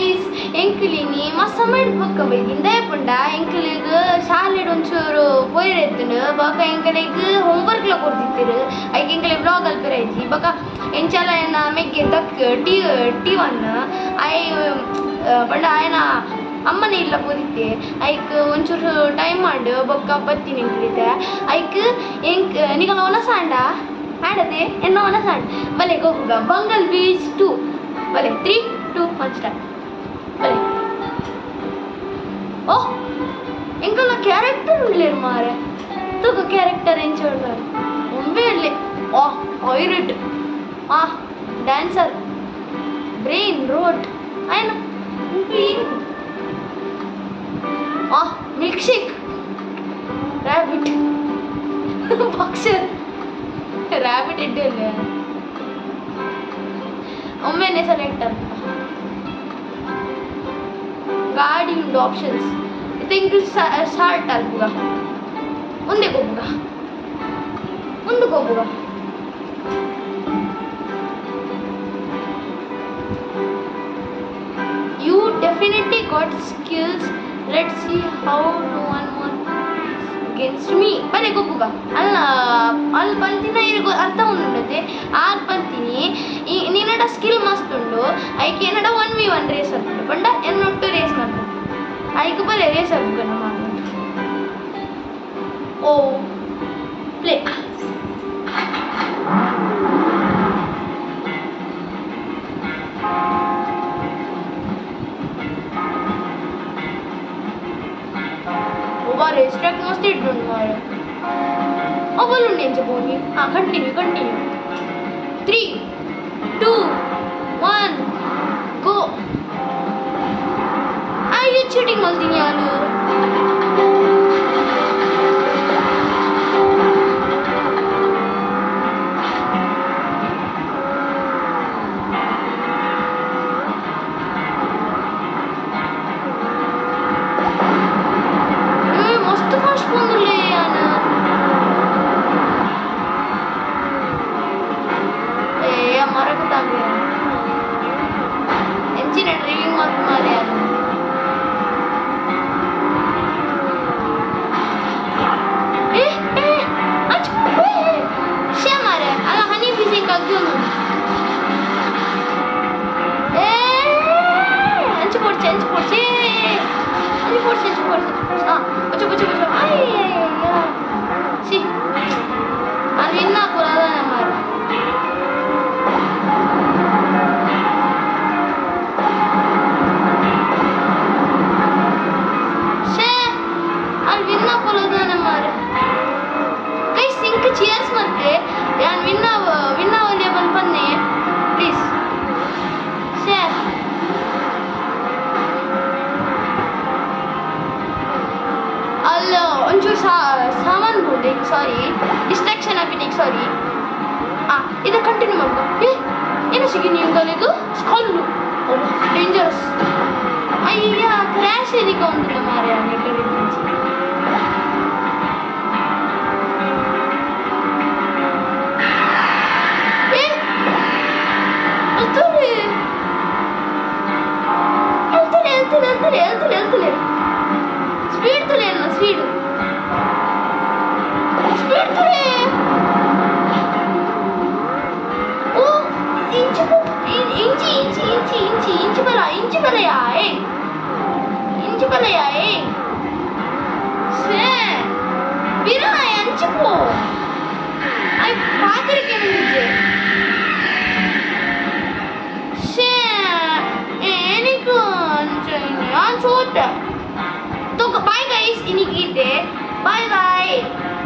Guys ಎಂಕ್ಲಿನಿ ಮಸ್ತ್ ಮಾಡಿ ಬೊಕ್ಕ ಬೈದಿಂದ ಪುಂಡ ಎಂಕ್ಲಿಗ್ ಶಾಲೆಡ್ ಒಂಚೂರು ಪೋಯಿರೆತ್ತುಂಡು ಬೊಕ ಎಂಕಲೆಗ್ ಹೋಮ್ವರ್ಕ್ಲ ಕೊಡ್ತಿತ್ತಿರು ಐಕ್ ಎಂಕಲೆ ಬ್ಲಾಗ್ ಅಲ್ಪಿರೈತಿ ಬೊಕ ಎಂಚಲ ಆಯನ ಮೆಗ್ಗೆ ತಕ್ ಟಿ ಒನ್ ಐ ಪಂಡ ಆಯನ ಅಮ್ಮನೇ ಇಲ್ಲ ಪೋದಿತ್ತೆ ಐಕ್ ಒಂಚೂರು ಟೈಮ್ ಮಾಡು ಬೊಕ್ಕ ಬತ್ತೀನಿ ಎಂಕ್ಲಿತೆ ಐಕ್ ನಿಗಲ ಒನಸಾಂಡ ಆಡದೆ ಎನ್ನ ಒನಸಾಂಡ್ ಬಲೆ ಗೊಬ್ಬ ಬಂಗಲ್ ಬೀಚ್ 2 ಬಲೆ 3 2 1 ಸ್ಟಾರ್ಟ್ ಬಲೆ ಓಹ್ ಎಂಕಲ್ಲ ಕ್ಯಾರೆಕ್ಟರ್ ಉಳ್ಳೇರು ಮಾರೆ ತೂಕ ಕ್ಯಾರೆಕ್ಟರ್ ಎಂಚೋಡ್ಲಾರು ಒಂಬೆ ಉಳ್ಳೆ ಓಹ್ ಐರಿಟ್ ಡ್ಯಾನ್ಸರ್ ಬ್ರೈನ್ ರೋಟ್ ಆಯ್ನ milk shake rabbit boxer rabbit ಇಡ್ಡಲ್ಲ ಒಮ್ಮೆನೆ ಸೆಲೆಕ್ಟ್ ಅಂತ ಗಾಡಿ ಉಂಡು ಆಪ್ಷನ್ಸ್ ಇದು ಸ್ಟಾರ್ಟ್ ಆಗ್ಬೋದ ಮುಂದಕ್ಕೆ ಹೋಗ್ಬೋದ you definitely got skills. Let's see how no one against me. ಬಲೆ ಗೊಬ್ಬುಗ ಅಲ್ಲ ಅಲ್ಲಿ ಬಂತಿನ ಇರಗೋ ಅರ್ಥ ಉಂಡತೆ ಆರ್ ಬಂತೀನಿ ನಿನ್ನಡ ಸ್ಕಿಲ್ ಮಸ್ತ್ ಉಂಡು ಐಕೆ ಏನಡ 1v1 ರೇಸ್ ಆಗ್ತದೆ ಪಂಡ ಎನ್ನೊಟ್ಟು ರೇಸ್ ಮಾಡ್ತದೆ ಐಕೆ ಬಲೆ ರೇಸ್ ಆಗ್ಬೇಕು ನಮ್ಮ ಓ ಪ್ಲೇ रेस ट्रैक मस्त इट्टुंडु मारे अवलुंडु ಎಂಚಬೋಗಿ ಕಂಟಿನ್ಯೂ 3 2 1 ಗೋ ಅಯ್ಯೋ ಚೀಟಿಂಗ್ ಮಾಡ್ತೀನಿ ನಾನು ಚಿಯರ್ಸ್ ಮತ್ತೆ ನಾನು ವಿನ್ನ ಅವೈಲೇಬಲ್ ಬನ್ನಿ ಪ್ಲೀಸ್ ಶೇರ್ ಅಲ್ಲ ಒಂಚೂರು ಸಾಮಾನು ಬೋರ್ಡೆ ಸಾರಿ ಡಿಸ್ಟ್ರಾಕ್ಷನ್ ಆಗ್ಬಿಟ್ಟಿಗೆ ಸಾರಿ ಇದು ಕಂಟಿನ್ಯೂ ಮಾಡ್ಕೊ ಏನು ಸಿಗಿ ನೀವು ಇದು ಸ್ಕಾಲು ಡೇಂಜರಸ್ ಅಯ್ಯ ಕ್ರ್ಯಾಶ್ ಇದಕ್ಕೆ ಒಂದಿಲ್ಲ ಮಾರೆ ಹೇಳ್ತಲೇ ಸ್ಪೀಡ್ ತುಲೆ ಅಲ್ಲ ಸ್ಪೀಡ್ ತುಲೆ ಓ ಇಂಚು ಬಲಯಾ சே விரா அஞ்சு போ ஐ பாக்குறேன் வந்துச்சு சே எனக்கு நான் சோட்ட तो बाय गाइस इन्हीं की थे बाय बाय।